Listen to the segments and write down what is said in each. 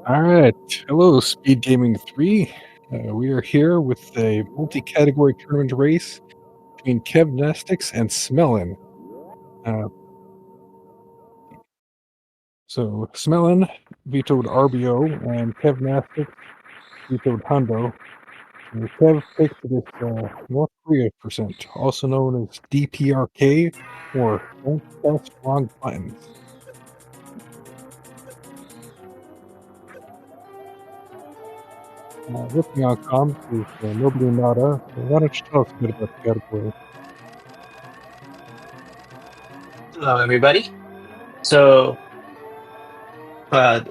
All right. Hello, SpeedGaming 3. We are here with a multi-category tournament race between Kevnastics and Smelon. Uh, so Smelon vetoed RBO and Kevnastics vetoed Hundo. So Kev picked this North Korea percent, also known as DPRK, or Don't Press Wrong Buttons. With me on comms is Nobody Nada. So why don't you tell us a bit about the category? Hello, everybody. So,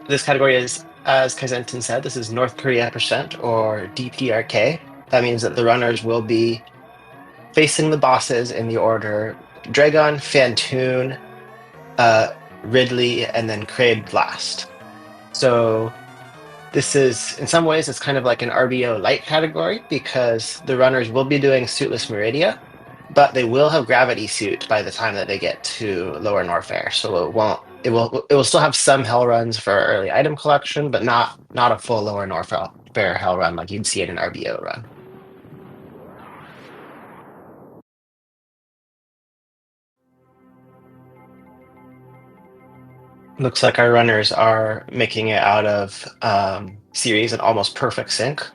this category is, as Kaizentin said, this is North Korea percent or DPRK. That means that the runners will be facing the bosses in the order Dragon, Fantoon, uh, Ridley, and then Kraid Blast. So, this is, in some ways, it's kind of like an RBO light category because the runners will be doing Suitless Meridia, but they will have Gravity Suit by the time that they get to Lower Norfair. So it will still have some hell runs for early item collection, but not a full Lower Norfair hell run like you'd see in an RBO run. Looks like our runners are making it out of series in almost perfect sync.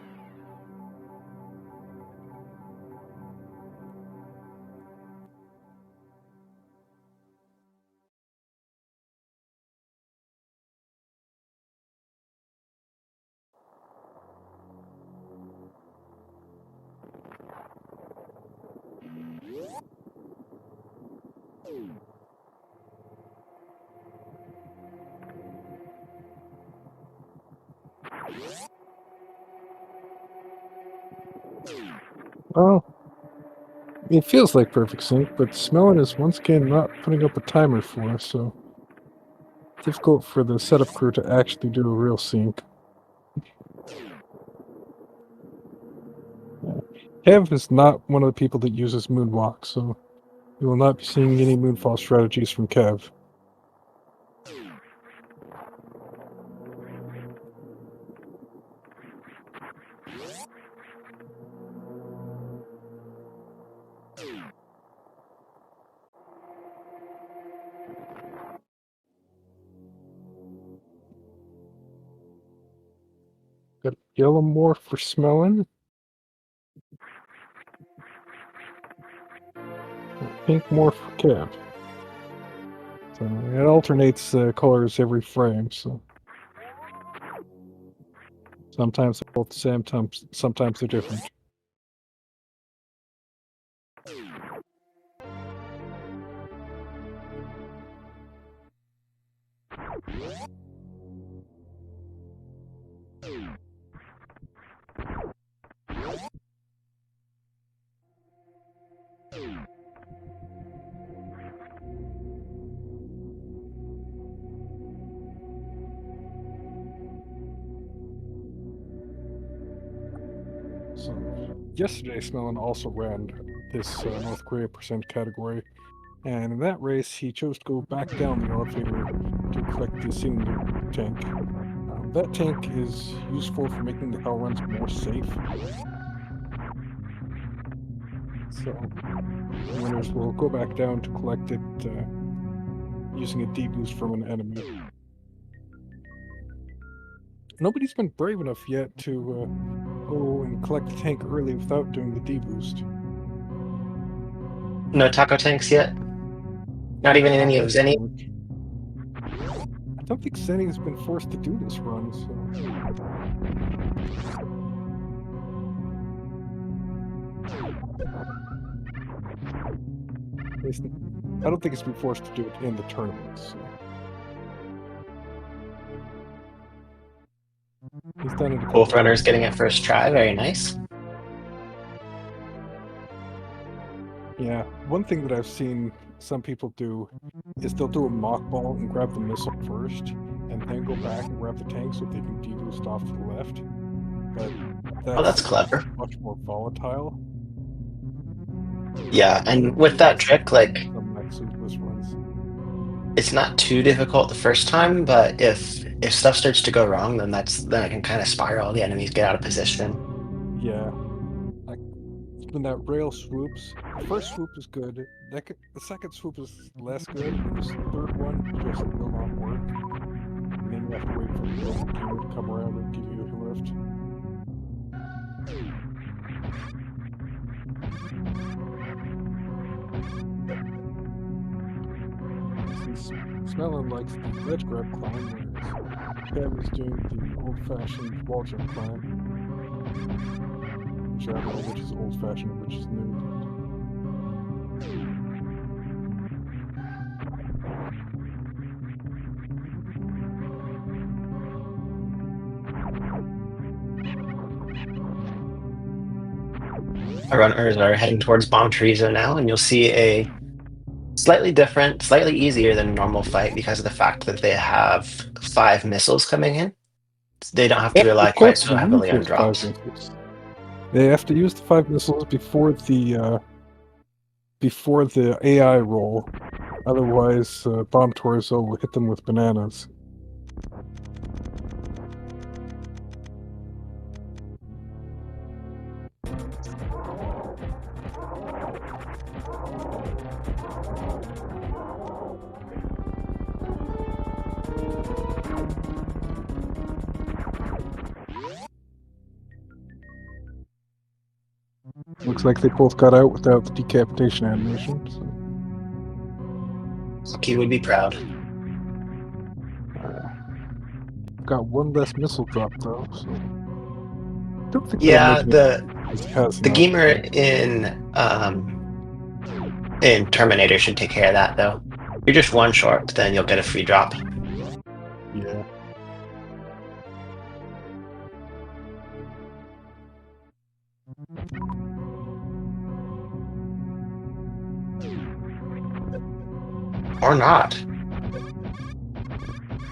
Well, it feels like perfect sync, but Smelon is once again not putting up a timer for us, so difficult for the setup crew to actually do a real sync. Kev is not one of the people that uses Moonwalk, so we will not be seeing any Moonfall strategies from Kev. Got yellow more for Smelon. Pink more for Kev. So it alternates colors every frame, so sometimes they're both the same, sometimes they're different. So yesterday, Smelon also ran this North Korea percent category, and in that race, he chose to go back down the elevator to collect the cylinder tank. That tank is useful for making the hell runs more safe. So winners will go back down to collect it using a D-boost from an enemy. Nobody's been brave enough yet to go and collect the tank early without doing the D-boost. No taco tanks yet? Not even in any of Zenny? I don't think Zenny has been forced to do this run, so... I don't think it's been forced to do it in the tournament, so... He's done it a couple Both runners times. getting it first try, very nice. Yeah, one thing that I've seen some people do is they'll do a mock ball and grab the missile first, and then go back and grab the tank so they can deboost off to the left. But Oh, that's that's clever. much more volatile. Yeah, It and with that results trick, like, in some Nexus runs. it's not too difficult the first time, but if stuff starts to go wrong, then it can kind of spiral. The enemies get out of position. Yeah, like when that rail swoops, the first swoop is good. The second swoop is less good, and this third one just will not work. And then you have to wait for the global gamer to come around and give you a lift. Since Smelon likes the ledge grab climb, whereas Kev is doing the old-fashioned wall jump climb. Which I don't know which is old-fashioned and which is new. Our runners are heading towards Bomb Chorizo now, and you'll see a slightly different, slightly easier than a normal fight because of the fact that they have 5 missiles coming in. They don't have to They rely quite can't so use heavily on those 5 drops. missiles. They have to use the 5 missiles before the AI roll. Otherwise, Bomb Torso will hit them with bananas. Looks like they both got out without the decapitation animation. So. He would be proud. Got one less missile drop though, so don't think that'll Yeah, make it. the gamer in Terminator should take care of that though. If you're just one short, then you'll get a free drop. Yeah. Or not.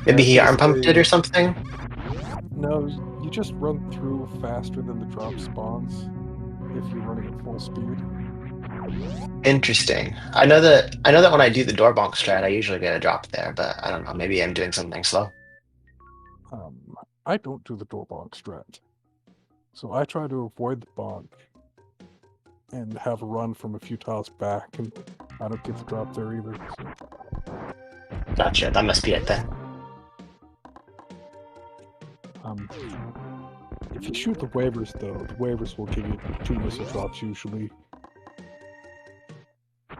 Maybe he arm pumped it or something? No, you just run through faster than the drop spawns if you're running at full speed. Interesting. I know that when I do the door bonk strat, I usually get a drop there, but I don't know. Maybe I'm doing something slow. I don't do the door bonk strat. So I try to avoid the bonk and have a run from a few tiles back, and I don't get the drop there either. So. Gotcha. That must be it then. If you shoot the waivers, though, the waivers will give you 2 missile drops usually.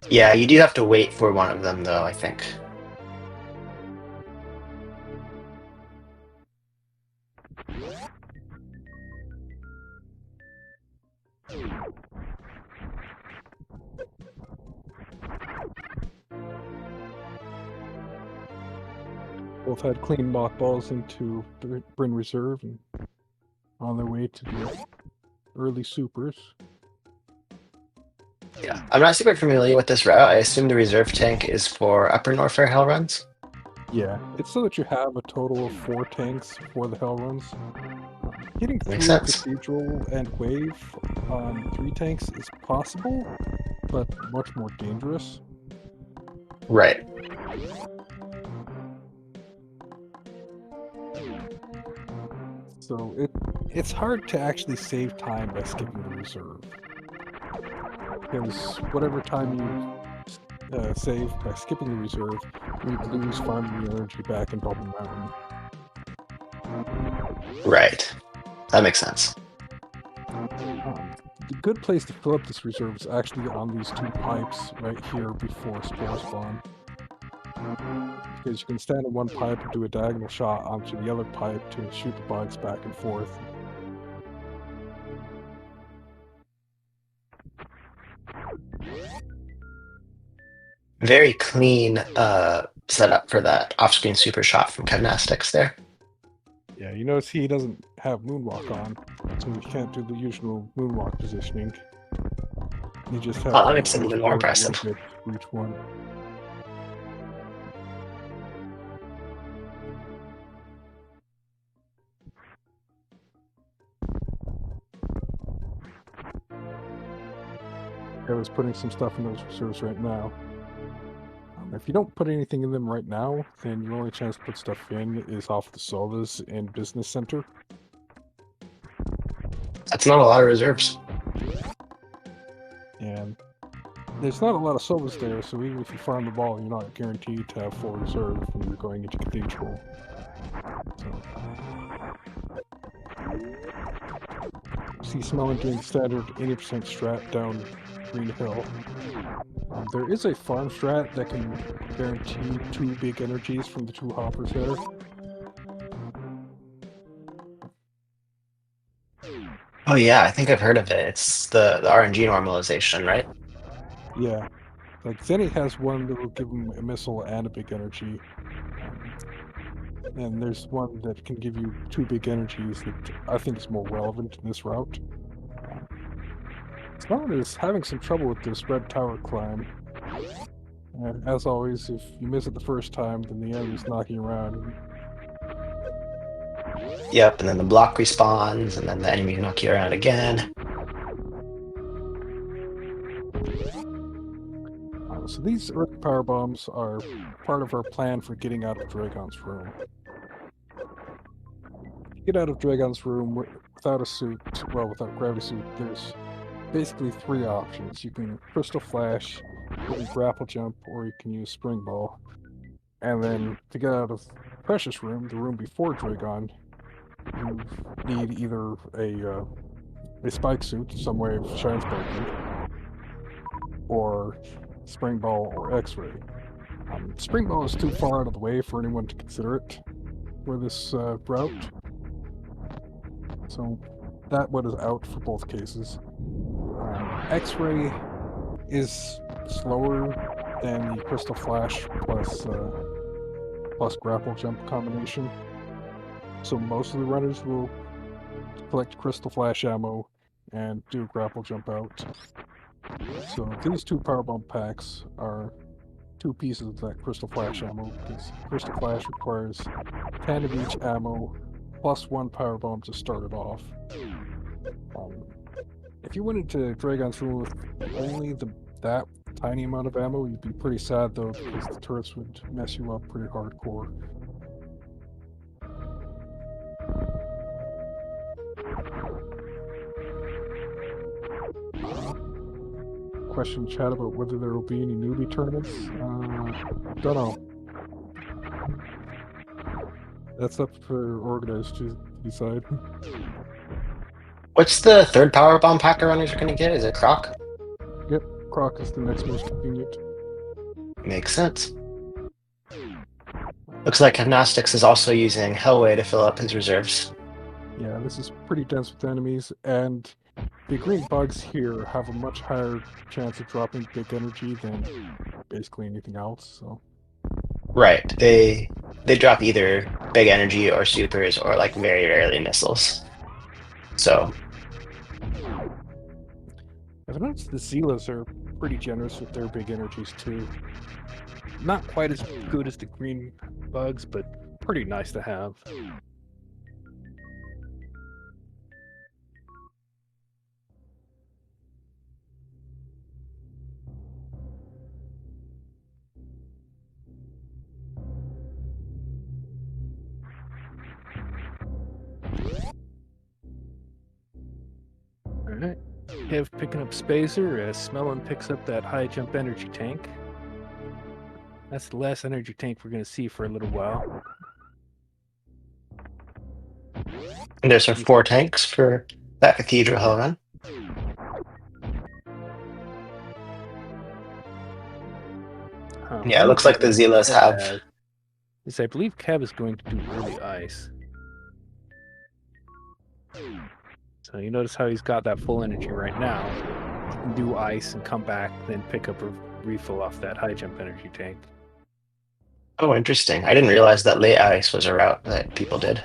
Yeah, you do have to wait for one of them, though, I think. Both had clean mothballs into Bryn Reserve and on their way to the early supers. Yeah, I'm not super familiar with this route. I assume the reserve tank is for upper Norfair Hell runs. Yeah, it's so that you have a total of 4 tanks for the hell runs. Getting through Makes sense. Cathedral and Wave on 3 tanks is possible, but much more dangerous. Right. So it's hard to actually save time by skipping the reserve. Because whatever time you save by skipping the reserve, you lose farming your energy back in Bubble Mountain. Right. That makes sense. The good place to fill up this reserve is actually on these 2 pipes right here before Spore Spawn. Because you can stand in one pipe and do a diagonal shot onto the other pipe to shoot the bugs back and forth. Very clean setup for that off-screen super shot from Kevnastics there. Yeah, you notice he doesn't have Moonwalk on, so he can't do the usual Moonwalk positioning. He just has Oh, that makes it even more impressive. for each one. Kevin's putting some stuff in those reserves right now. If you don't put anything in them right now, then your only chance to put stuff in is off the Sovas and Business Center. That's not a lot of reserves. And there's not a lot of Sovas there, so even if you farm the ball, you're not guaranteed to have full reserve when you're going into Cathedral. So, see Smelon doing the standard 80% strat down Green Hill. There is a farm strat that can guarantee 2 big energies from the 2 hoppers there. Oh yeah, I think I've heard of it. It's the RNG normalization, right? Yeah. Like, Zenny has one that will give him a missile and a big energy. And there's one that can give you 2 big energies that I think is more relevant in this route. Smelon is having some trouble with this red tower climb. And as always, if you miss it the first time, then the enemy's knocking around. Yep, and then the block respawns, and then the enemy knock you around again. So these earth power bombs are part of our plan for getting out of Dragon's room. To get out of Dragon's room without a suit, well, without gravity suit, there's basically 3 options. You can Crystal Flash, you can Grapple Jump, or you can use Spring Ball. And then to get out of Precious Room, the room before Dragon, you need either a Spike Suit, some way of Shine Spiking, or Spring Ball or X-Ray. Spring Ball is too far out of the way for anyone to consider it for this route. So that one is out for both cases. X-Ray is slower than the Crystal Flash plus Grapple Jump combination. So most of the runners will collect Crystal Flash ammo and do a Grapple Jump out. So these 2 Powerbomb packs are 2 pieces of that Crystal Flash ammo, because Crystal Flash requires 10 of each ammo, plus 1 Powerbomb to start it off. If you went into Dragon's Room with only that tiny amount of ammo, you'd be pretty sad though, because the turrets would mess you up pretty hardcore. Question in chat about whether there will be any newbie tournaments. Don't know. That's up for organizers to decide. What's the third power bomb packer runners are going to get? Is it Croc? Yep, Croc is the next most convenient. Makes sense. Looks like Kevnastics is also using Hellway to fill up his reserves. Yeah, this is pretty dense with enemies, and the green bugs here have a much higher chance of dropping big energy than basically anything else, so... Right. They drop either big energy or supers or like very rarely missiles. So I've noticed the Zeelas are pretty generous with their big energies too. Not quite as good as the green bugs, but pretty nice to have. Alright. Kev picking up Spacer as Smelon picks up that high jump energy tank. That's the last energy tank we're going to see for a little while. and there's some 4 tanks for that Cathedral Hill run. Yeah, it looks like the Zeelas have... I believe Kev is going to do early ice. So you notice how he's got that full energy right now. He can do ice and come back, then pick up a refill off that high jump energy tank. Oh, interesting. I didn't realize that late ice was a route that people did.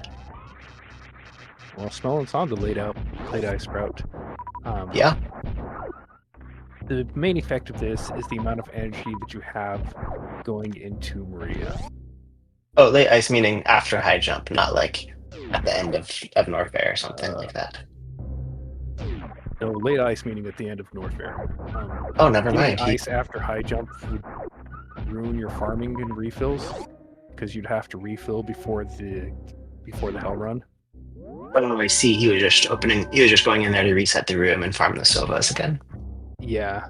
Well, Smelon's on the late ice route. Yeah. The main effect of this is the amount of energy that you have going into Maria. Oh, late ice meaning after high jump, not like at the end of North Bay or something like that. No, late ice meaning at the end of Norfair. Oh, never Getting mind. ice after high jump would ruin your farming and refills because you'd have to refill before the hell run. Oh, I see. He was just opening. He was just going in there to reset the room and farm the Sovas again. Yeah.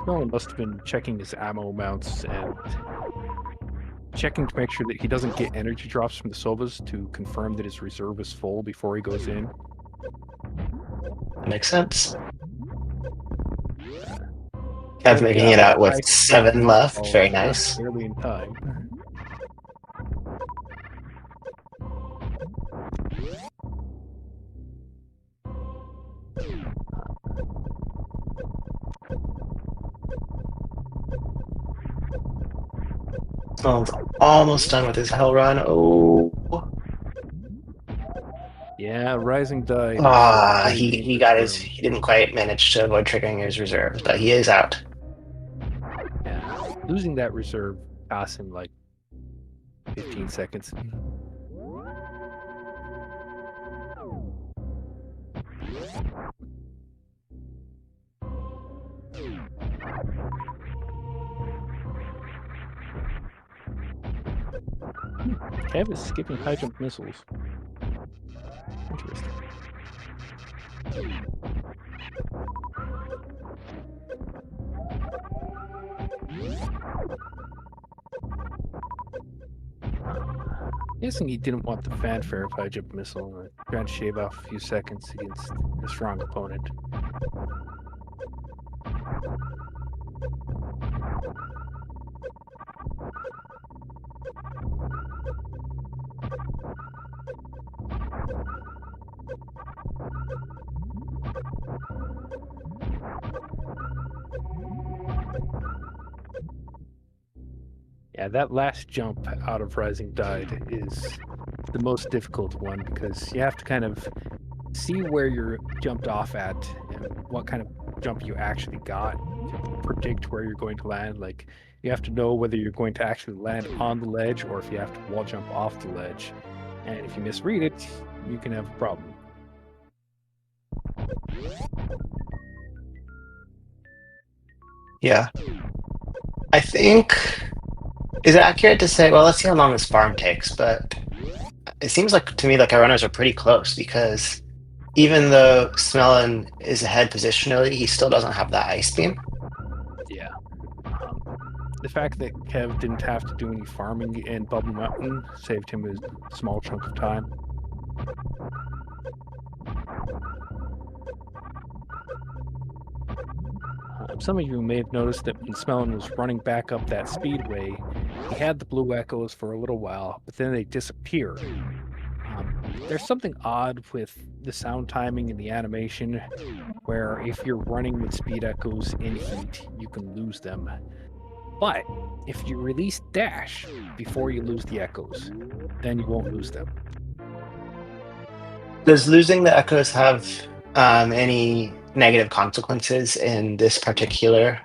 Nolan must have been checking his ammo amounts and checking to make sure that he doesn't get energy drops from the Sovas to confirm that his reserve is full before he goes in. That makes sense. Kev making it Yeah, out with I 7 left. Very just nice. barely in time. Smelon's almost done with his hell run. Oh. Yeah, Rising Tide is Ah, very he dangerous got his. room. He didn't quite manage to avoid triggering his reserves, but he is out. Yeah, losing that reserve costs him like 15 seconds. Kev is skipping high jump missiles. Interesting. Guessing he didn't want the fanfare of high jump missile, trying to shave off a few seconds against a strong opponent. Yeah, that last jump out of Rising Tide is the most difficult one because you have to kind of see where you're jumped off at and what kind of jump you actually got to predict where you're going to land. Like, you have to know whether you're going to actually land on the ledge or if you have to wall jump off the ledge. And if you misread it, you can have a problem. Yeah. I think is it accurate to say, well, let's see how long this farm takes, but it seems like to me like our runners are pretty close because even though Smelon is ahead positionally, he still doesn't have that ice beam. Yeah. The fact that Kev didn't have to do any farming in Bubble Mountain saved him a small chunk of time. Some of you may have noticed that when Smelon was running back up that speedway, he had the blue echoes for a little while, but then they disappeared. There's something odd with the sound timing and the animation, where if you're running with speed echoes in heat, you can lose them. But if you release dash before you lose the echoes, then you won't lose them. Does losing the echoes have any negative consequences in this particular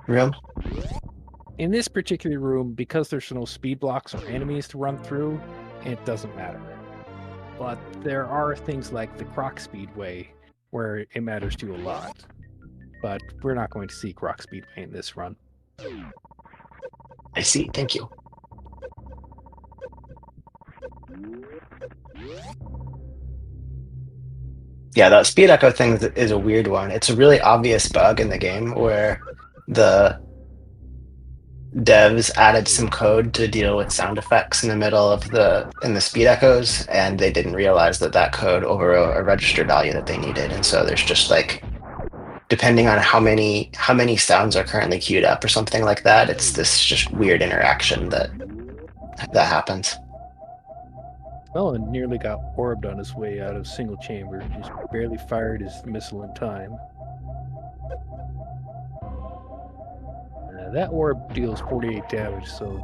room? In this particular room, because there's no speed blocks or enemies to run through, it doesn't matter. But there are things like the Croc Speedway where it matters to you a lot. But we're not going to see Croc Speedway in this run. I see. Thank you. Yeah, that speed echo thing is a weird one. It's a really obvious bug in the game where the devs added some code to deal with sound effects in the middle of the speed echoes, and they didn't realize that that code overwrote a register value that they needed, and so there's just like depending on how many sounds are currently queued up or something like that, it's this just weird interaction that happens. Smelon nearly got orbed on his way out of single chamber, just barely fired his missile in time. That orb deals 48 damage, so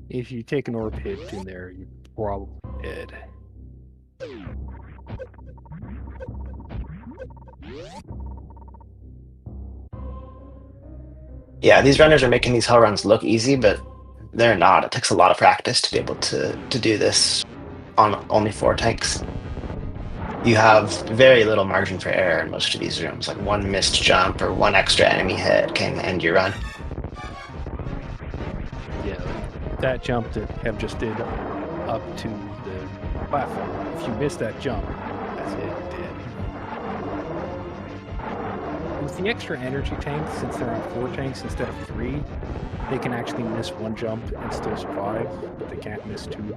if you take an orb hit in there, you're probably dead. Yeah, these runners are making these hell runs look easy, but they're not. It takes a lot of practice to be able to do this on only 4 tanks. you have very little margin for error in most of these rooms. Like one missed jump or one extra enemy hit can end your run. Yeah, like that jump that Kev just did up to the platform. If you miss that jump, that's it, you're dead. With the extra energy tanks, since they're on 4 tanks instead of 3, they can actually miss 1 jump and still survive, but they can't miss 2.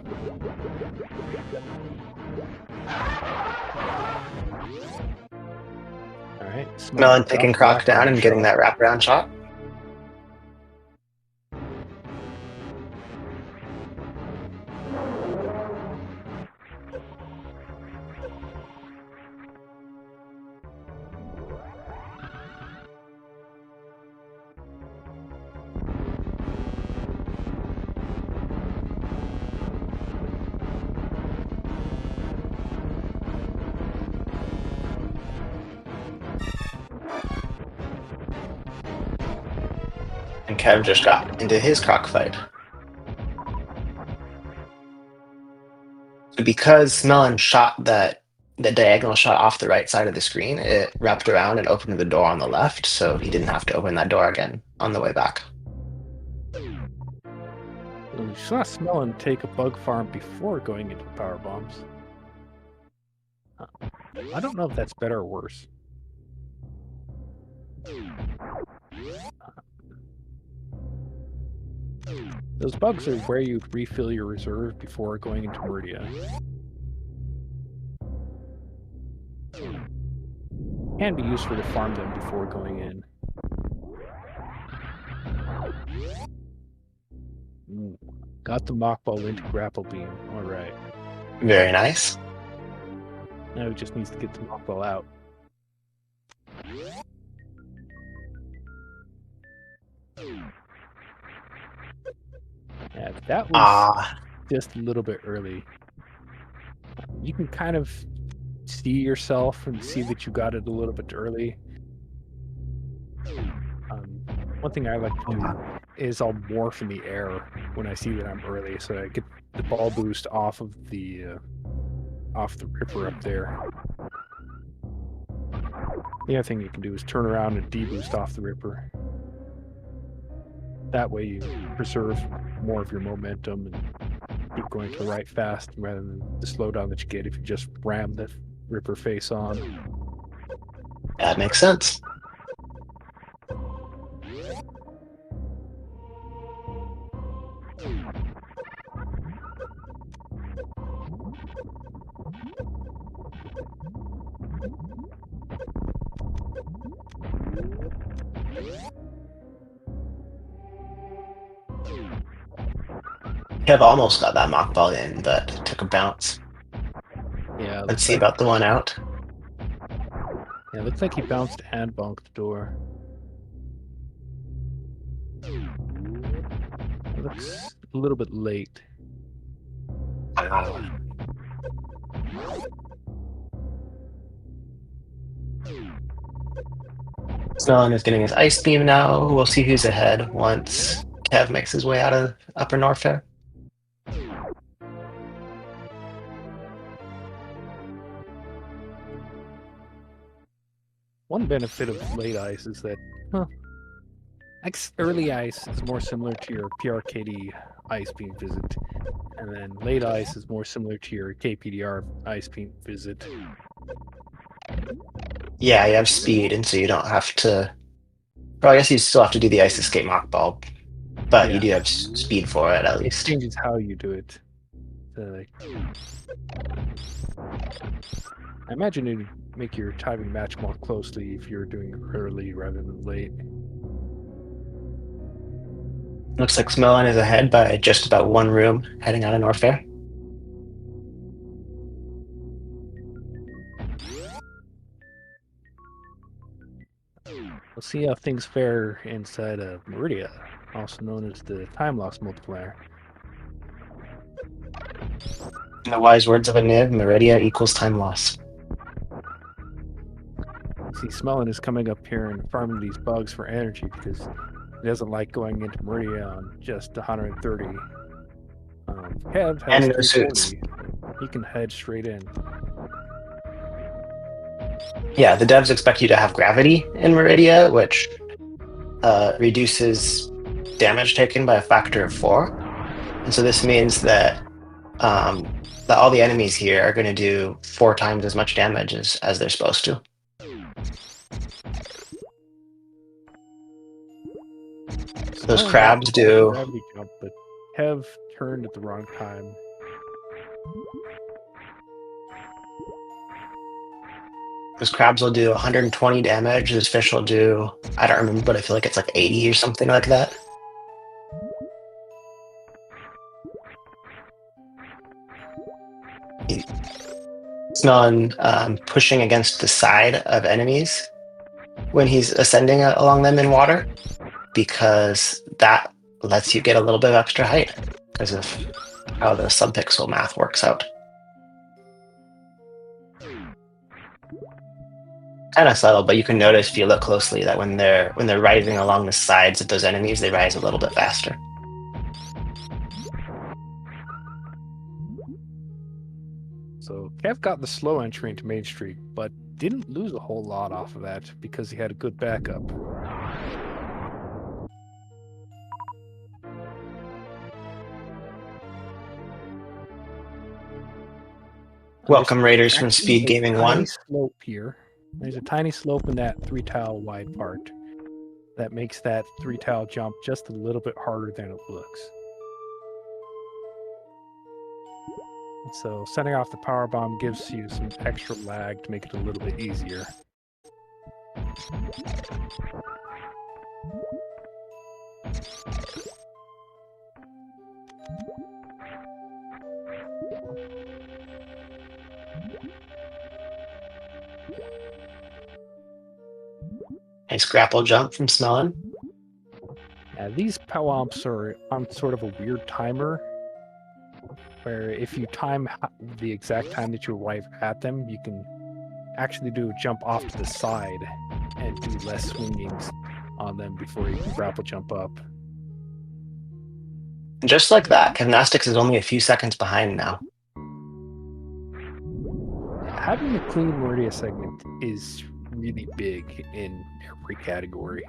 Alright, Smelon taking Croc down and getting that wraparound shot. And Kev just got into his Croc fight. Because Smelon shot the diagonal shot off the right side of the screen, it wrapped around and opened the door on the left, so he didn't have to open that door again on the way back. You saw Smelon take a bug farm before going into the power bombs. I don't know if that's better or worse. Those bugs are where you refill your reserve before going into Meridia. Can be useful to farm them before going in. Got the mockball into grapple beam. Alright. Very nice. Now he just needs to get the mockball out. Yeah, that was just a little bit early. You can kind of see yourself and see that you got it a little bit early. One thing I like to do is I'll morph in the air when I see that I'm early, so I get the ball boost off of the ripper up there. The other thing you can do is turn around and deboost off the ripper. That way you preserve more of your momentum and keep going to the right fast rather than the slowdown that you get if you just ram the ripper face on. That makes sense. Kev almost got that mock ball in, but took a bounce. Yeah. Let's see about the one out. Yeah, looks like he bounced and bonked the door. It looks a little bit late. Smelon is getting his ice beam now. We'll see who's ahead once Kev makes his way out of Upper Norfair. One benefit of late ice is that, early ice is more similar to your PRKD ice beam visit, and then late ice is more similar to your KPDR ice beam visit. Yeah, you have speed, and so you don't have to. Well, I guess you still have to do the ice escape mock ball, but you do have speed for it at least. It changes how you do it. I imagine it'd make your timing match more closely if you're doing it early rather than late. Looks like Smelon is ahead by just about 1 room heading out of Norfair. We'll see how things fare inside of Meridia, also known as the time loss multiplier. In the wise words of a Niv, Meridia equals time loss. See, Smelon is coming up here and farming these bugs for energy because he doesn't like going into Meridia on just 130. Kev has 340. He can head straight in. Yeah, the devs expect you to have gravity in Meridia, which reduces damage taken by a factor of 4. And so this means that that all the enemies here are going to do 4 times as much damage as they're supposed to. Those Smelon got crabs the do. gravity jump, but Kev turned at the wrong time. Those crabs will do 120 damage. This fish will do, I don't remember, but I feel like it's like 80 or something like that. Smelon pushing against the side of enemies when he's ascending along them in water, because that lets you get a little bit of extra height because of how the subpixel math works out. Kind of subtle, but you can notice if you look closely that when they're rising along the sides of those enemies, they rise a little bit faster. So Kev got the slow entry into Main Street, but didn't lose a whole lot off of that because he had a good backup. Welcome, Raiders from Actually, SpeedGaming a 1. tiny slope here. There's a tiny slope in that 3-tile wide part that makes that 3-tile jump just a little bit harder than it looks. So setting off the power bomb gives you some extra lag to make it a little bit easier. Nice grapple jump from Smelon. These POW-OMPs are on sort of a weird timer, where if you time the exact time that you arrive at them, you can actually do a jump off to the side and do less swingings on them before you can grapple jump up. Just like that, Kevnastics is only a few seconds behind now. Having a clean Meridia segment is really big in every category.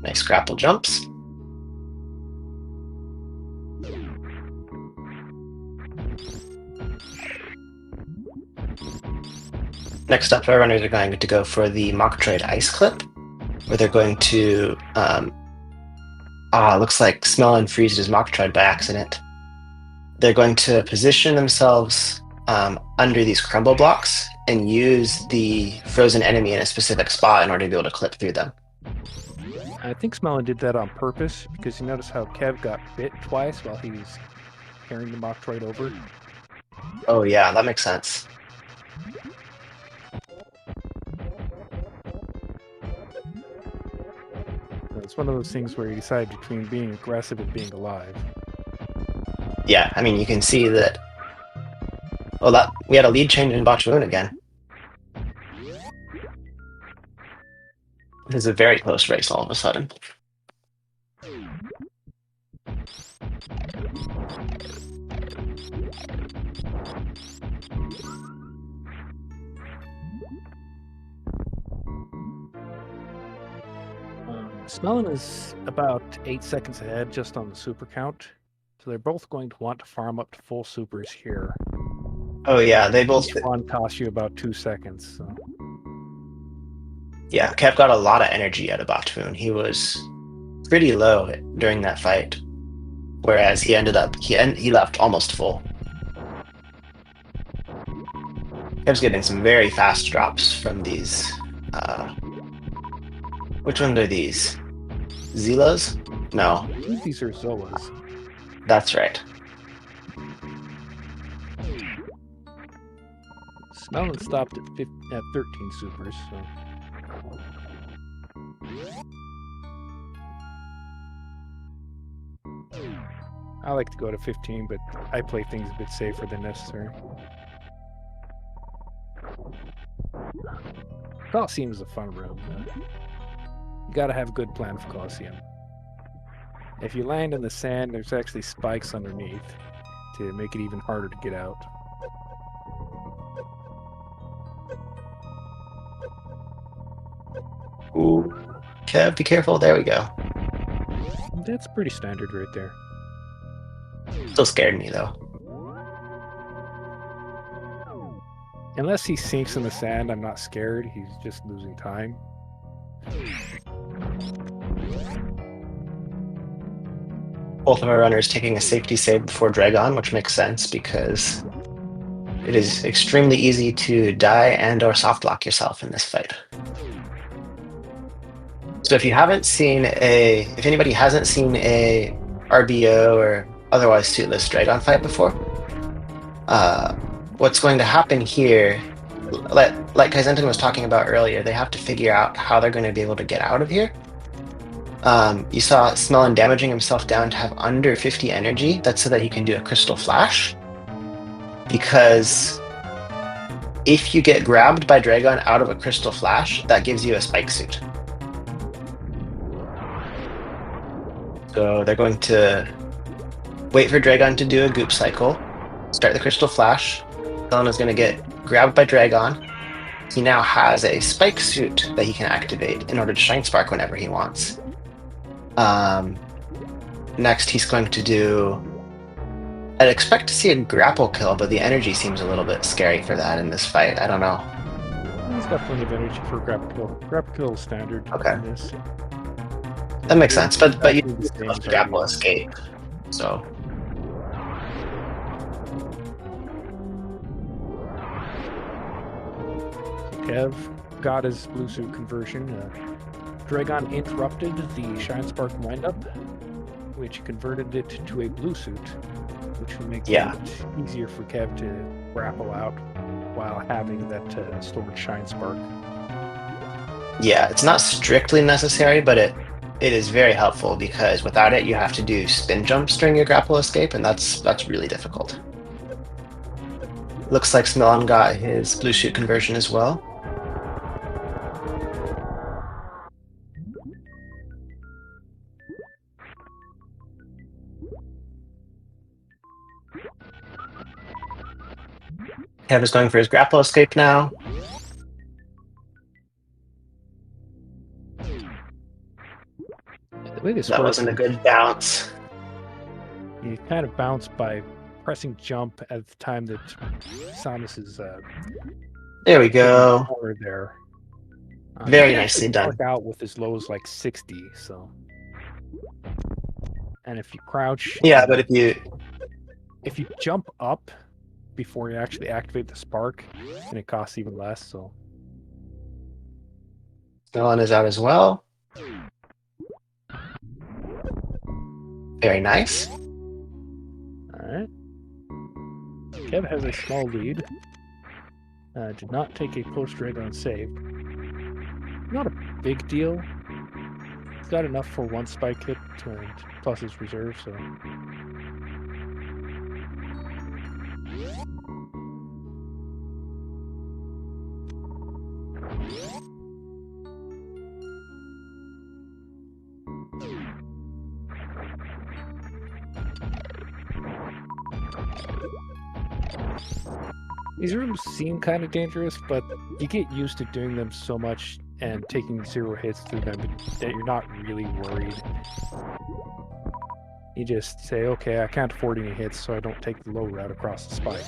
Nice grapple jumps. Next up, our runners are going to go for the Metroid ice clip, where they're going to looks like Smelon freezes his Metroid by accident. They're going to position themselves under these crumble blocks and use the frozen enemy in a specific spot in order to be able to clip through them. I think Smelon did that on purpose, because you notice how Kev got bit twice while he was carrying the Metroid over. Oh yeah, that makes sense. It's one of those things where you decide between being aggressive and being alive. Yeah, I mean, you can see that. Oh, that we had a lead change in Botchwoon again. This is a very close race all of a sudden. Smelon is about 8 seconds ahead just on the super count, so they're both going to want to farm up to full supers here. Oh yeah, they both. Each one costs you about 2 seconds. So. Yeah, Kev got a lot of energy out of Botchwoon. He was pretty low during that fight, whereas he left almost full. Kev's getting some very fast drops from these. Which one are these? Zilas? No. I think these are Zoas. That's right. Smelon stopped at 13 supers, so. I like to go to 15, but I play things a bit safer than necessary. Coliseum is a fun room. You gotta have a good plan for Colosseum. If you land in the sand, there's actually spikes underneath to make it even harder to get out. Ooh. Kev, be careful. There we go. That's pretty standard right there. Still scared me though. Unless he sinks in the sand, I'm not scared. He's just losing time. Both of our runners taking a safety save before Dragon, which makes sense because it is extremely easy to die and or soft lock yourself in this fight. So if anybody hasn't seen a RBO or otherwise suitless Dragon fight before, what's going to happen here, like Kaizentin was talking about earlier, they have to figure out how they're going to be able to get out of here. You saw Smelon damaging himself down to have under 50 energy. That's so that he can do a crystal flash. Because if you get grabbed by Dragon out of a crystal flash, that gives you a spike suit. So they're going to wait for Dragon to do a goop cycle, start the crystal flash. Smelon is going to get grabbed by Dragon. He now has a spike suit that he can activate in order to shine spark whenever he wants. Next, he's going to do... I'd expect to see a grapple kill, but the energy seems a little bit scary for that in this fight. I don't know. He's got plenty of energy for a grapple kill. Grapple kill is standard in this. That makes sense, but you Exactly the same have to as grapple RBO. escape, so... Kev got his blue suit conversion. Dragon interrupted the Shine Spark windup, which converted it to a blue suit, which will make it easier for Kev to grapple out while having that stored Shine Spark. Yeah, it's not strictly necessary, but it is very helpful because without it, you have to do spin jumps during your grapple escape, and that's really difficult. Looks like Smelon got his blue suit conversion as well. Kev is going for his grapple escape now. The way this That works wasn't a is good bounce. you kind of bounce by pressing jump at the time that Samus is There we go. forward there. Very you can nicely actually done. Mark out with as low as like 60, so. And if you crouch, Yeah, but if you jump up before you actually activate the spark, then it costs even less. So Smelon is out as well. Very nice. all right, Kev has a small lead. Did not take a post Dragon save. Not a big deal. He's got enough for one spike hit and plus his reserve, so. These rooms seem kind of dangerous, but you get used to doing them so much and taking 0 hits through them that you're not really worried. You just say, okay, I can't afford any hits, so I don't take the low route across the spike.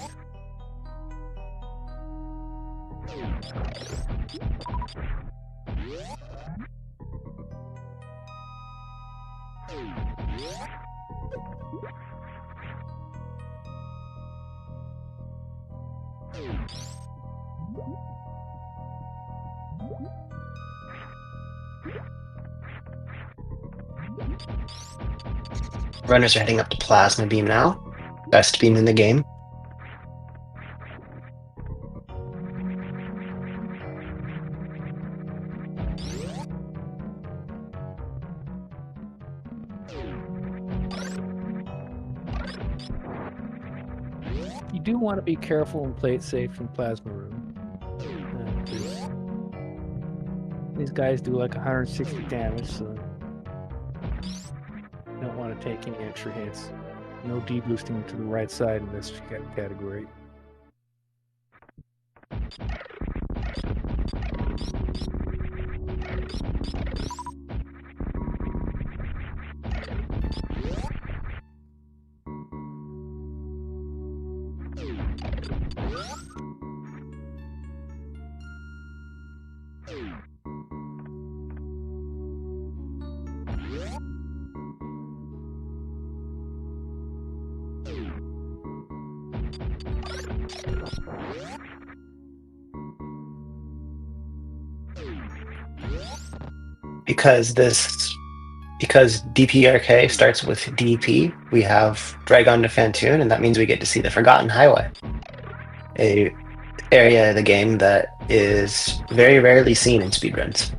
Runners are heading up to Plasma Beam now. Best beam in the game. You do want to be careful and play it safe in Plasma Room. These guys do like 160 damage, so you don't want to take any extra hits. No deboosting to the right side in this category. Because DPRK starts with DP, we have Dragon to Fantoon, and that means we get to see the Forgotten Highway, a area of the game that is very rarely seen in speedruns.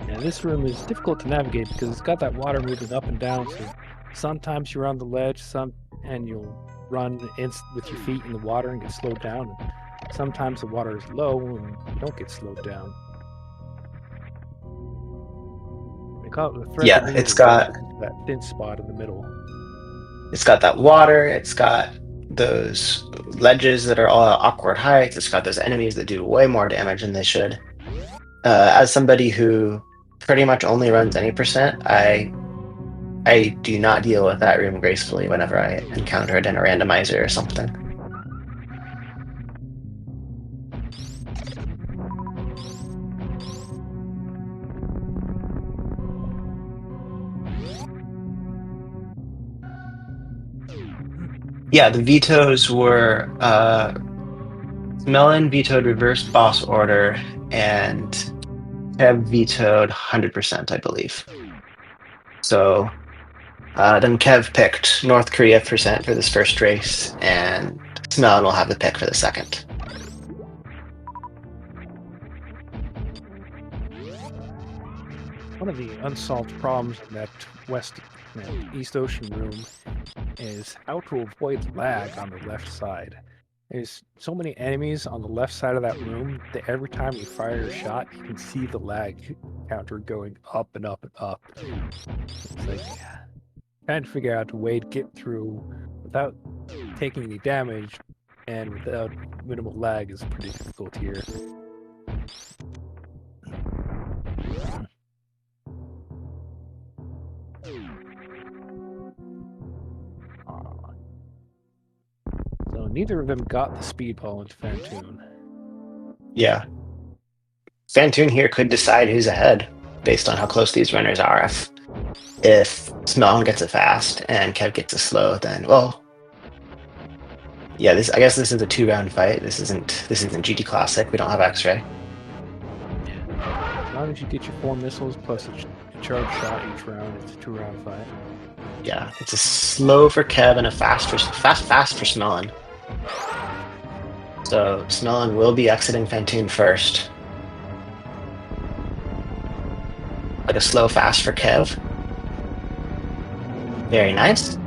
Yeah, this room is difficult to navigate because it's got that water moving up and down. So sometimes you're on the ledge, and you'll run with your feet in the water and get slowed down. And sometimes the water is low and you don't get slowed down. They call it the thread. Yeah, it's got that thin spot in the middle. It's got that water. It's got those ledges that are all at awkward heights. It's got those enemies that do way more damage than they should. As somebody who pretty much only runs any percent, I do not deal with that room gracefully whenever I encounter it in a randomizer or something. Yeah, the vetoes were Smelon vetoed reverse boss order, and Kev vetoed 100%, I believe. So then Kev picked North Korea percent for this first race, and Smelon will have the pick for the second. One of the unsolved problems in that East Ocean room is how to avoid lag on the left side. There's so many enemies on the left side of that room that every time you fire a shot, you can see the lag counter going up and up and up. It's like trying to figure out a way to get through without taking any damage and without minimal lag is pretty difficult here. So neither of them got the speed ball into Fantoon. Yeah. Fantoon here could decide who's ahead based on how close these runners are. If Smelon gets it fast and Kev gets it slow, then well, yeah. I guess this is a 2-round fight. This isn't GT Classic. We don't have X-ray. As long as you get your 4 missiles plus a charge shot each round, it's a 2-round fight. Yeah, it's a slow for Kev and a fast for Smelon. So Smelon will be exiting Fantoon first. Like a slow fast for Kev. Very nice.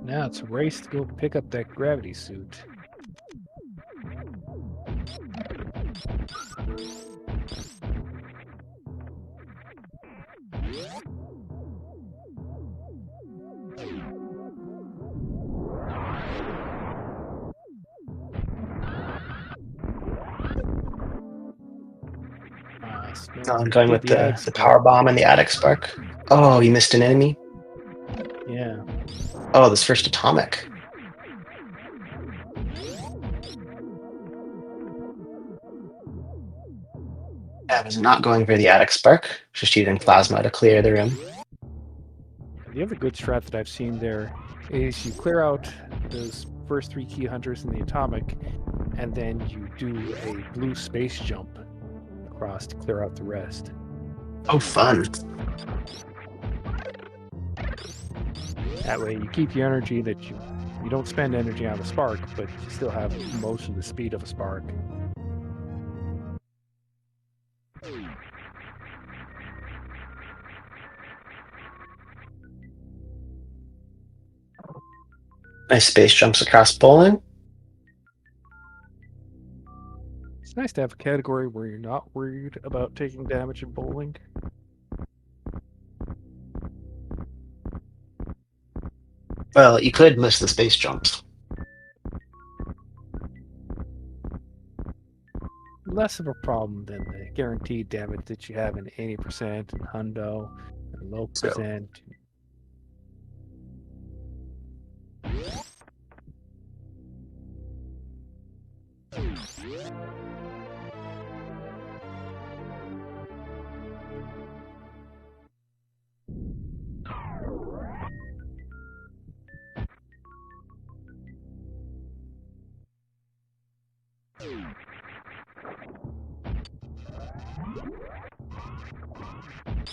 Now it's a race to go pick up that gravity suit. I'm going with the power bomb and the attic spark. Oh, you missed an enemy? Yeah. Oh, this first atomic. I was not going for the attic spark, just using plasma to clear the room. The other good strat that I've seen there is you clear out those first 3 key hunters in the atomic, and then you do a blue space jump across to clear out the rest. Oh, fun. That way, you keep your energy that you don't spend energy on the spark, but you still have most of the speed of a spark. Nice space jumps across bowling. It's nice to have a category where you're not worried about taking damage in bowling. Well, you could miss the space jumps. Less of a problem than the guaranteed damage that you have in 80% and hundo and low So- percent.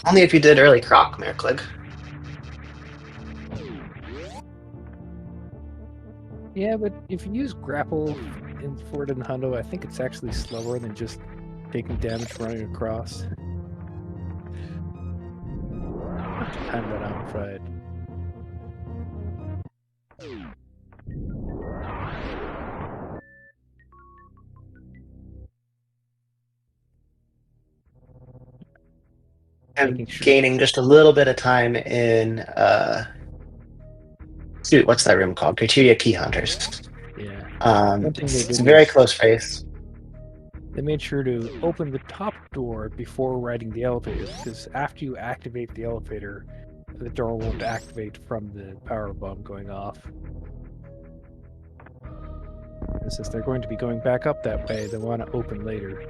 Only if you did early croc, Merklig. Yeah, but if you use grapple in Ford and Hundo, I think it's actually slower than just taking damage running across. Have to time that out and try it. I'm Making sure- gaining just a little bit of time in shoot, what's that room called? Criteria Key Hunters. Yeah. One thing they It's did a very was- close race. They made sure to open the top door before riding the elevator, because after you activate the elevator, the door won't activate from the power bomb going off. And since they're going to be going back up that way, they want to open later.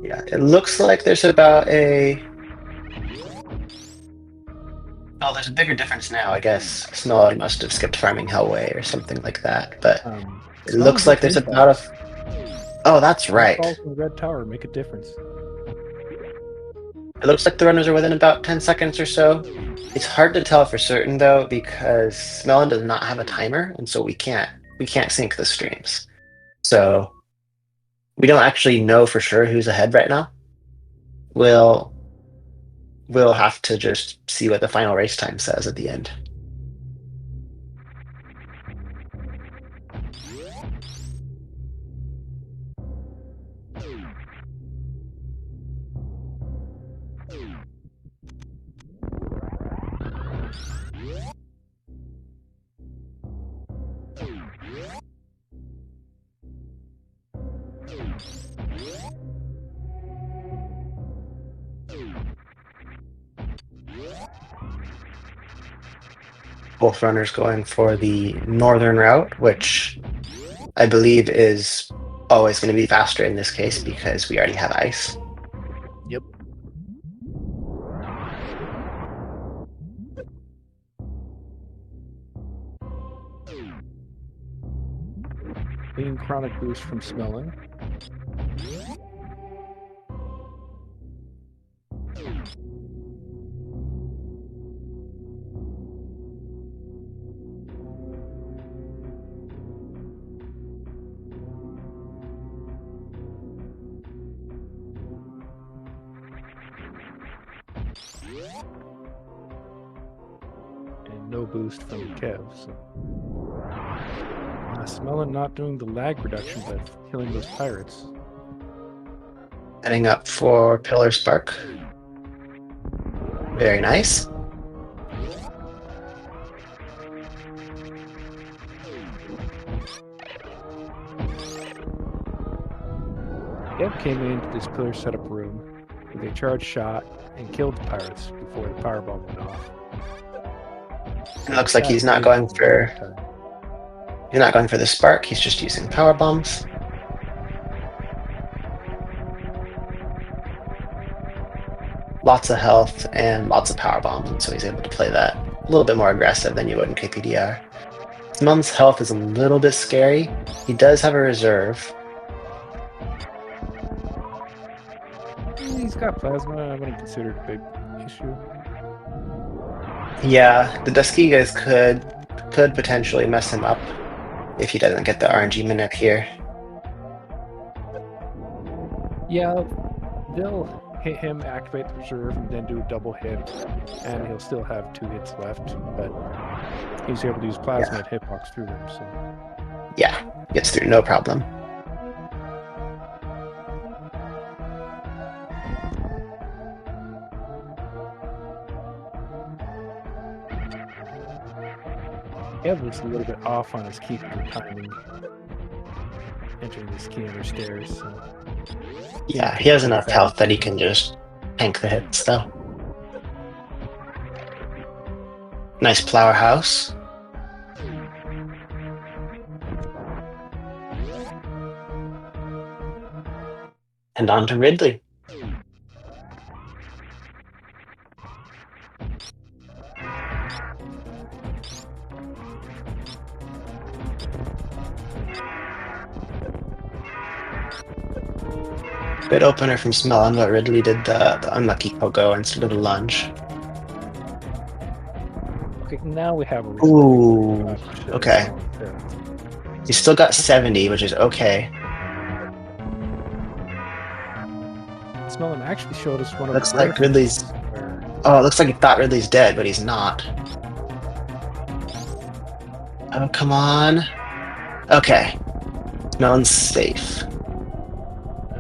Yeah, it looks like there's about a. Oh, there's a bigger difference now, I guess. Smelon must have skipped farming Hellway or something like that, but it looks like there's about a. Oh, that's right. Falls from the red tower make a difference. It looks like the runners are within about 10 seconds or so. It's hard to tell for certain though, because Smelon does not have a timer, and so we can't sync the streams. So we don't actually know for sure who's ahead right now. We'll have to just see what the final race time says at the end. Both runners going for the northern route, which I believe is always going to be faster in this case because we already have ice. Yep. Clean chronic boost from Smelling. And no boost from Kev. So. Smelling not doing the lag reduction, but killing those pirates. Heading up for Pillar Spark. Very nice. Kev came into this pillar setup room with a charged shot and killed the pirates before the fireball went off. It looks like he's not going for the spark. He's just using power bombs. Lots of health and lots of power bombs, and so he's able to play that a little bit more aggressive than you would in KPDR. Smelon's health is a little bit scary. He does have a reserve, got plasma. I wouldn't consider it a big issue. Yeah, the Dusky guys could potentially mess him up if he doesn't get the RNG minute here. Yeah, they'll hit him, activate the reserve, and then do a double hit, and he'll still have 2 hits left, but he's able to use plasma and hitbox through them, so. Yeah, gets through no problem. Kev was a little bit off on his keeper timing, entering this key under stairs, so. Yeah, he has enough health that he can just tank the hits, though. Nice Plower House. And on to Ridley. Good opener from Smelon, but Ridley did the unlucky Pogo instead of the lunge. Okay, now we have a Ooh, shot, okay. He's still got 70, which is okay. Smelon actually showed us one of Looks the like Ridley's... Oh, it looks like he thought Ridley's dead, but he's not. Oh, come on. Okay. Smelon's safe.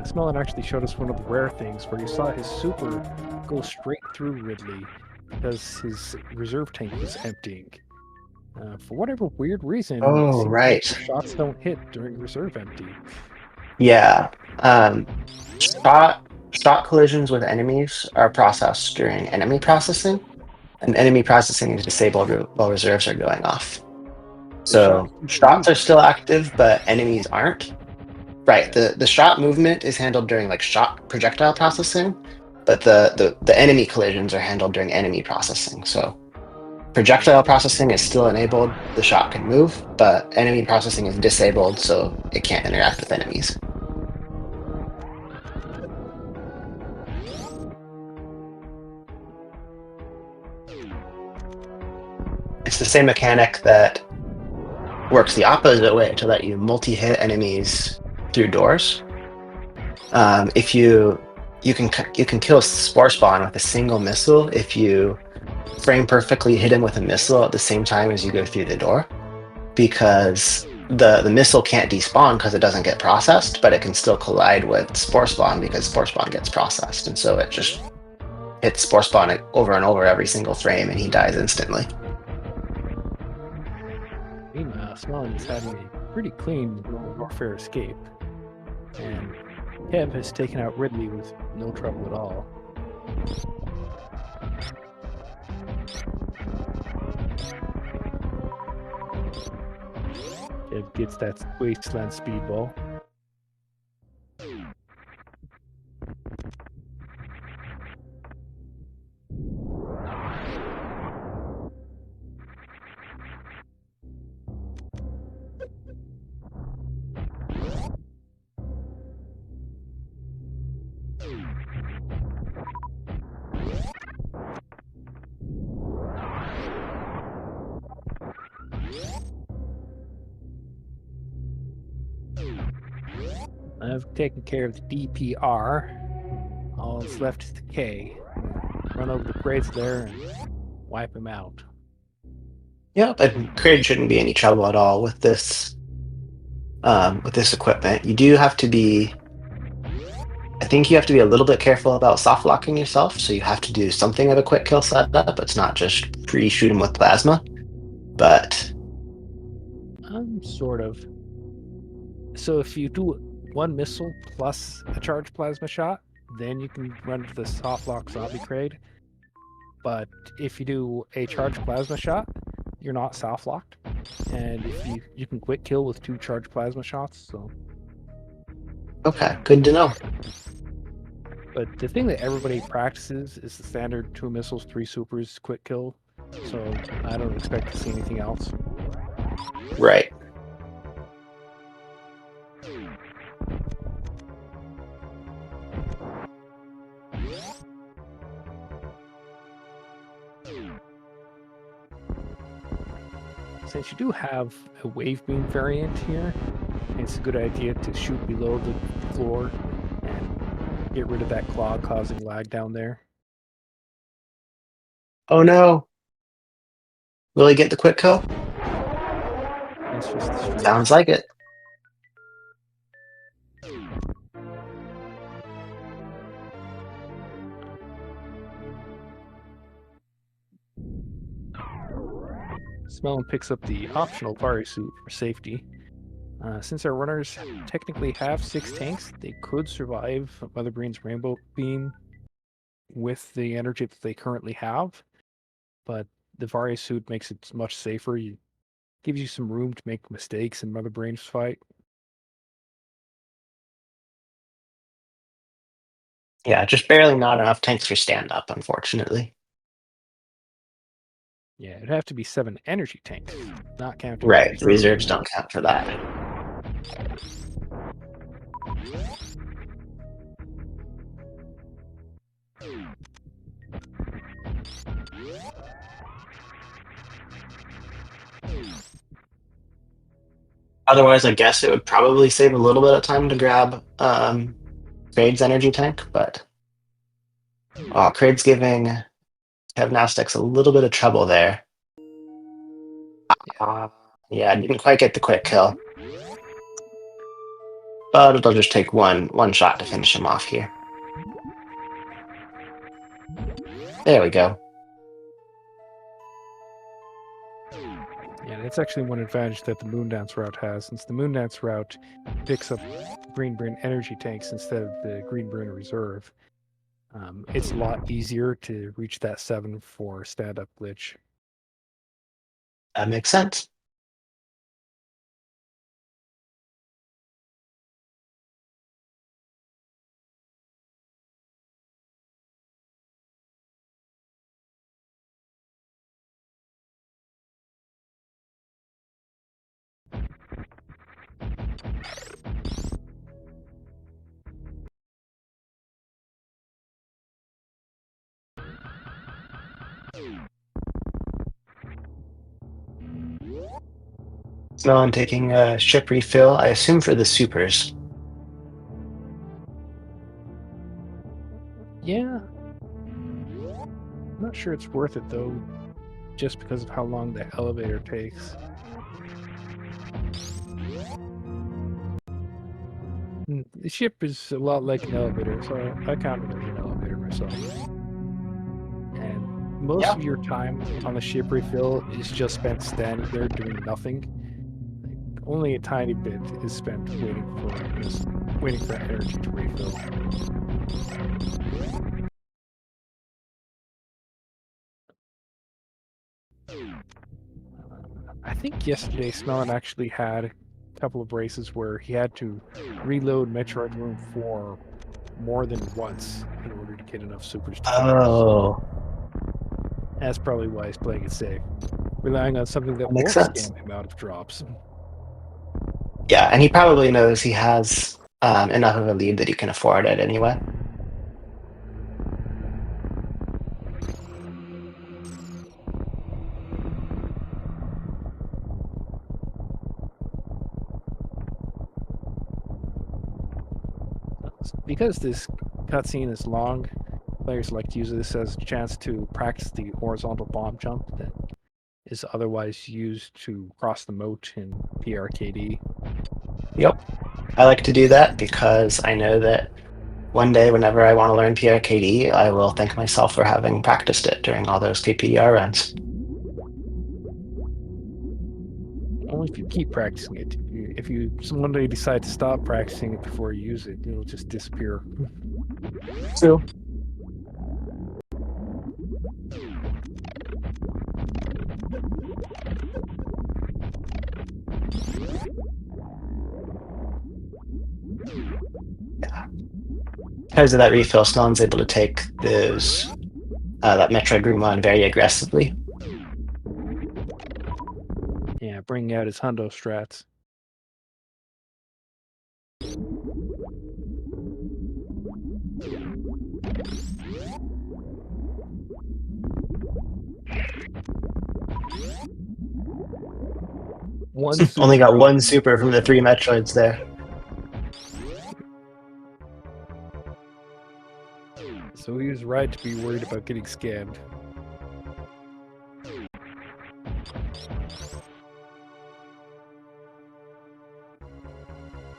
Smelon actually showed us one of the rare things where you saw his super go straight through Ridley because his reserve tank was emptying. For whatever weird reason, Oh, it seems right. like shots don't hit during reserve empty. Yeah. Shot collisions with enemies are processed during enemy processing, and enemy processing is disabled while reserves are going off. So shots are still active, but enemies aren't. Right. The shot movement is handled during like shot projectile processing, but the enemy collisions are handled during enemy processing. So projectile processing is still enabled, the shot can move, but enemy processing is disabled, so it can't interact with enemies. It's the same mechanic that works the opposite way to let you multi-hit enemies through doors. If you can kill Spore Spawn with a single missile if you frame perfectly hit him with a missile at the same time as you go through the door, because the missile can't despawn because it doesn't get processed, but it can still collide with Spore Spawn because Spore Spawn gets processed, and so it just hits Spore Spawn over and over every single frame, and he dies instantly. Meanwhile, Smelon is having a pretty clean warfare escape, and Kev has taken out Ridley with no trouble at all. Kev gets that wasteland speedball. I've taken care of the DPR. All that's left is the K. Run over the crates there and wipe him out. Yeah, but Kraid shouldn't be any trouble at all with this equipment. You do have to be... I think you have to be a little bit careful about soft locking yourself, so you have to do something of a quick kill setup. It's not just pre-shoot him with plasma, but... Sort of. So if you do one missile plus a charged plasma shot, then you can run to the soft lock zombie crate. But if you do a charged plasma shot, you're not soft locked. And if you can quick kill with 2 charged plasma shots, so... Okay, good to know. But the thing that everybody practices is the standard 2 missiles, 3 supers, quick kill. So I don't expect to see anything else. Right. Since you do have a wave beam variant here, it's a good idea to shoot below the floor and get rid of that claw causing lag down there. Oh no! Will he get the quick kill? It's just the streak. Sounds like it. Smelon picks up the optional Vari suit for safety. Since our runners technically have 6 tanks, they could survive Mother Brain's Rainbow Beam with the energy that they currently have, but the Vari suit makes it much safer. It gives you some room to make mistakes in Mother Brain's fight. Yeah, just barely not enough tanks for stand-up, unfortunately. Yeah, it'd have to be 7 energy tanks, not counting Right, the reserves don't count for that. Otherwise, I guess it would probably save a little bit of time to grab Kraid's energy tank, but Kraid's giving Kevnastics a little bit of trouble there. Yeah, didn't quite get the quick kill. But it'll just take one shot to finish him off here. There we go. Yeah, that's actually one advantage that the Moondance route has, since the Moondance route picks up Green Brain energy tanks instead of the Green Brain reserve. It's a lot easier to reach that 7 for stand-up glitch. That makes sense. Smelon taking a ship refill, I assume for the supers. Yeah. I'm not sure it's worth it, though, just because of how long the elevator takes. The ship is a lot like an elevator, so I count it as an elevator myself. And most of your time on the ship refill is just spent standing there doing nothing. Like, only a tiny bit is spent waiting for energy to refill. I think yesterday Smelon actually had a couple of races where he had to reload Metroid Room 4 more than once in order to get enough supers to Oh. That's probably why he's playing it safe, relying on something that Makes won't sense. scam him out of drops. Yeah, and he probably knows he has enough of a lead that he can afford it anyway. Because this cutscene is long, players like to use this as a chance to practice the horizontal bomb jump that is otherwise used to cross the moat in PRKD. Yep. I like to do that because I know that one day, whenever I want to learn PRKD, I will thank myself for having practiced it during all those KPDR runs. Only if you keep practicing it. If you one day decide to stop practicing it before you use it, it'll just disappear. True. Yeah. Because of that refill, Snellen's able to take those that Metroid Room 1 very aggressively. Yeah, bringing out his hundo strats. One Only super got drop. one super from the 3 Metroids there. So he was right to be worried about getting scammed.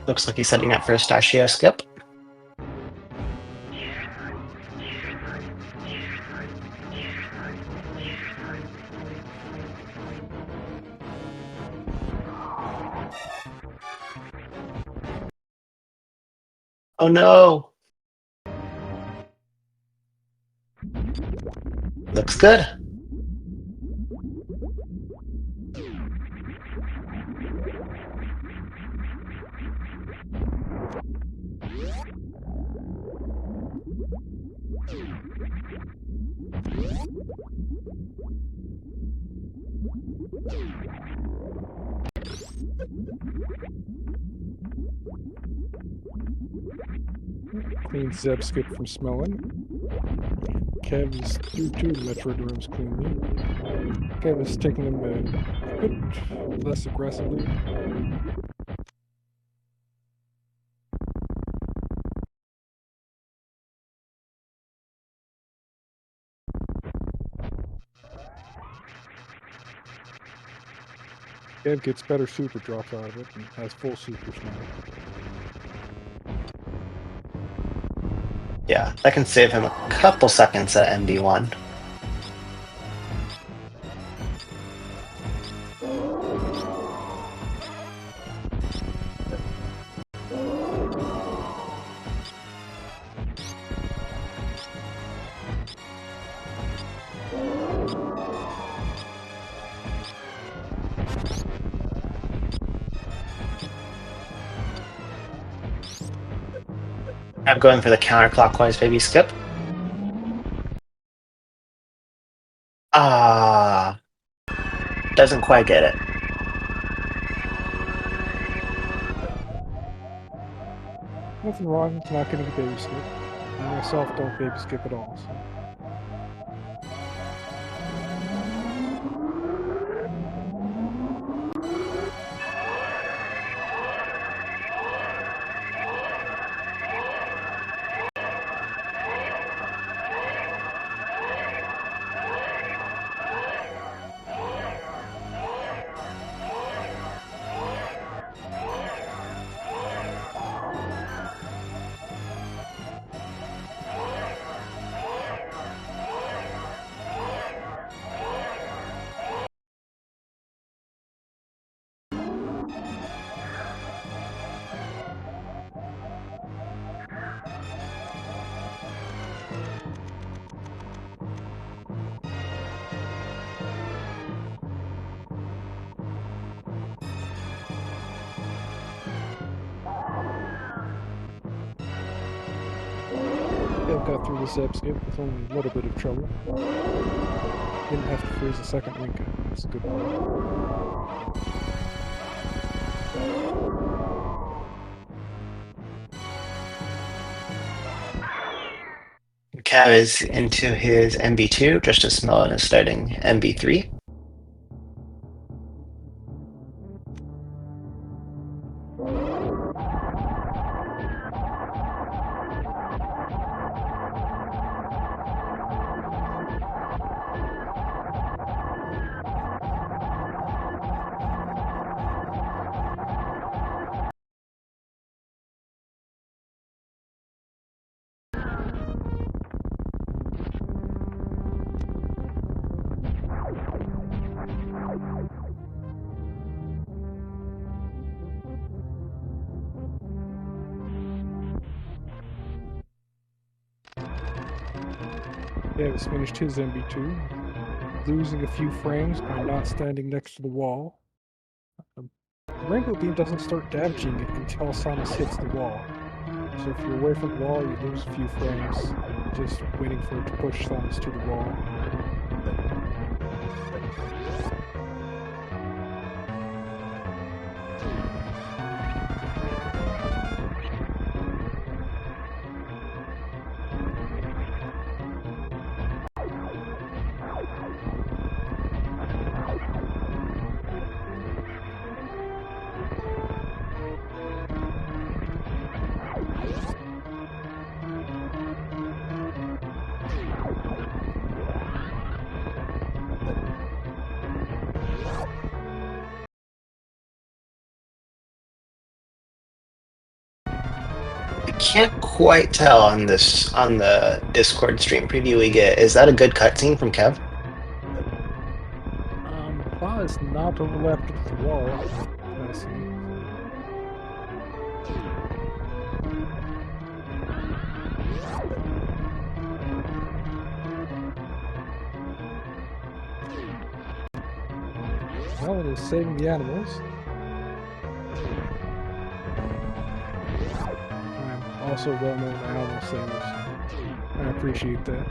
Looks like he's setting up for a Stashio skip. Oh no! Looks good. Clean Zeb skip from Smelon. Kev is through 2 Metroid rooms cleanly. Kev is taking them a bit less aggressively. Kev gets better super drops out of it and has full supers now. Yeah, that can save him a couple seconds at MB1. I'm going for the counterclockwise baby skip. Ah, doesn't quite get it. Nothing wrong with not getting a baby skip. I myself don't baby skip at all, so. Kev got through the Zeb skip with only a little bit of trouble. Didn't have to freeze a second link. That's a good part. Cav is into his MB2, just as Smelon is starting MB3. Kev has finished his MB2, losing a few frames by not standing next to the wall. The Rainbow Beam doesn't start damaging it until Samus hits the wall. So if you're away from the wall, you lose a few frames, just waiting for it to push Samus to the wall. can't quite tell on the Discord stream preview we get. Is that a good cutscene from Kev? Claw is not overlapped with the wall. I see. Well, it is saving the animals. I'm also well-known animal savers. I appreciate that.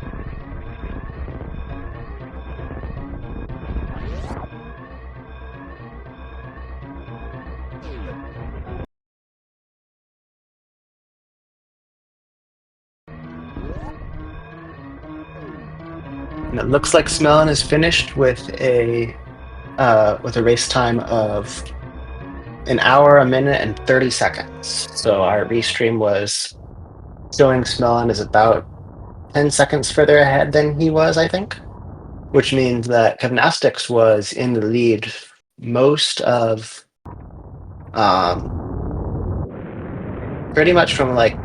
And it looks like Smelon is finished with a race time of 1 hour, 1 minute, and 30 seconds. So our restream was showing Smelon is about 10 seconds further ahead than he was, I think, which means that Kevnastics was in the lead most of, pretty much from like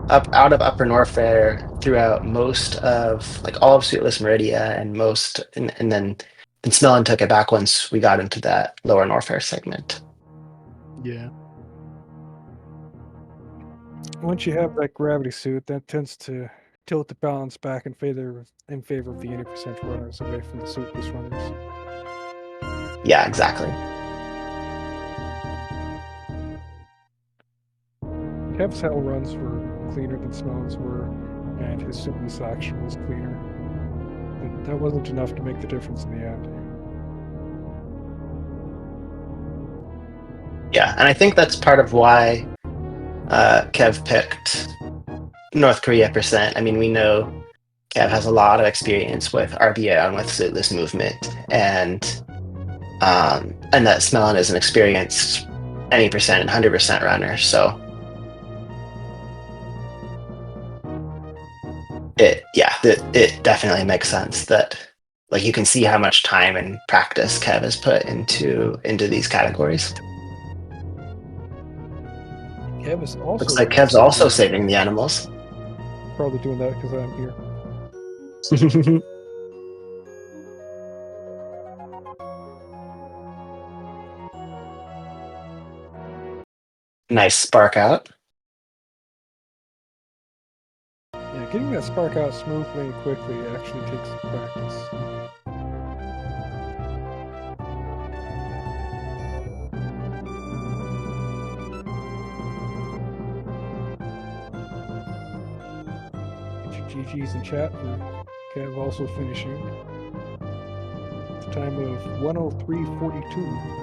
up out of Upper Norfair throughout most of like all of Suitless Meridia and then Smelon took it back once we got into that Lower Norfair segment. Yeah. Once you have that gravity suit, that tends to tilt the balance back in favor of the 80% runners away from the suitless runners. Yeah, exactly. Kev's hell runs were cleaner than Smelon's were, and his suitless action was cleaner. But that wasn't enough to make the difference in the end. Yeah, and I think that's part of why Kev picked North Korea percent. I mean, we know Kev has a lot of experience with RBA and with suitless movement, and that Smelon is an experienced 90% and 100% runner. So it definitely makes sense that like you can see how much time and practice Kev has put into these categories. Kev is also Looks like Kev's also saving the animals. Probably doing that because I'm here. Nice spark out. Yeah, getting that spark out smoothly and quickly actually takes some practice. Get your GG's in chat for Kev also finishing. It's a time of 1:03:42.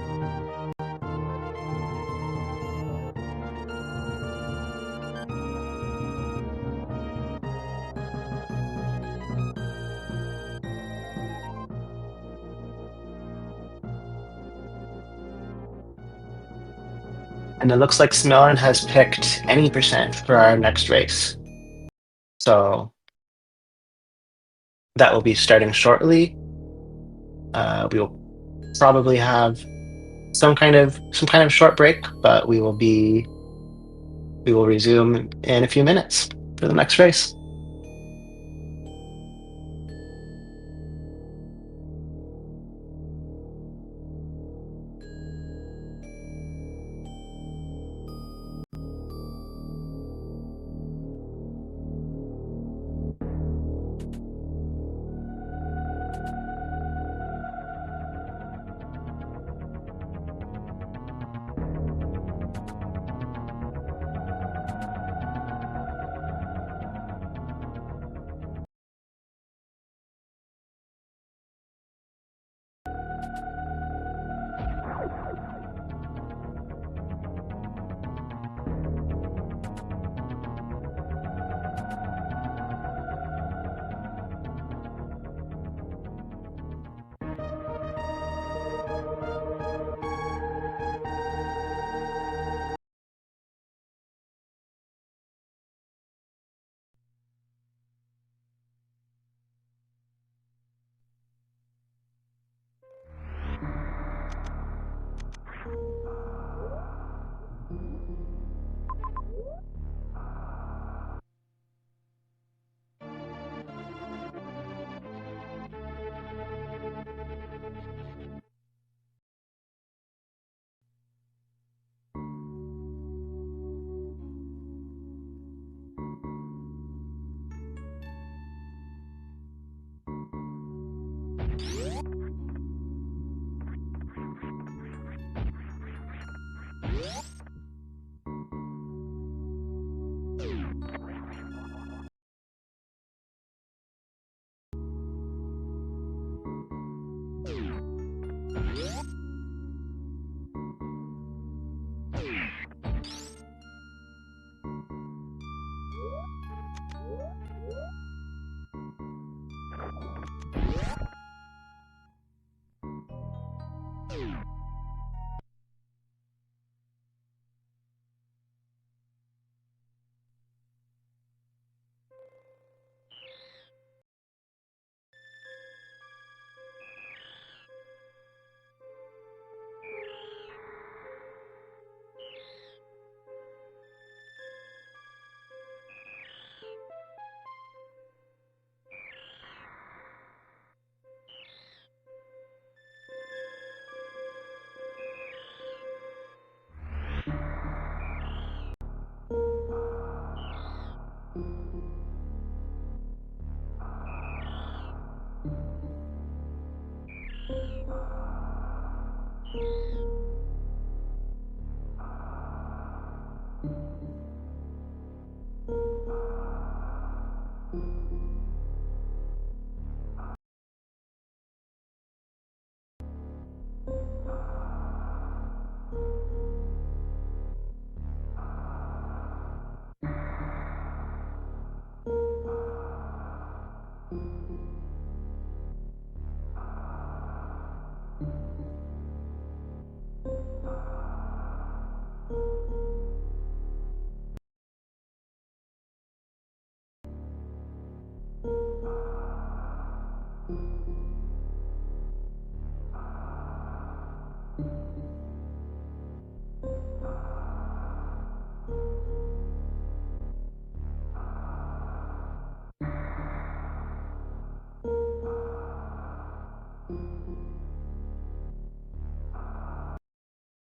And it looks like Smelon has picked any percent for our next race. So that will be starting shortly. We will probably have some kind of short break, but we will resume in a few minutes for the next race.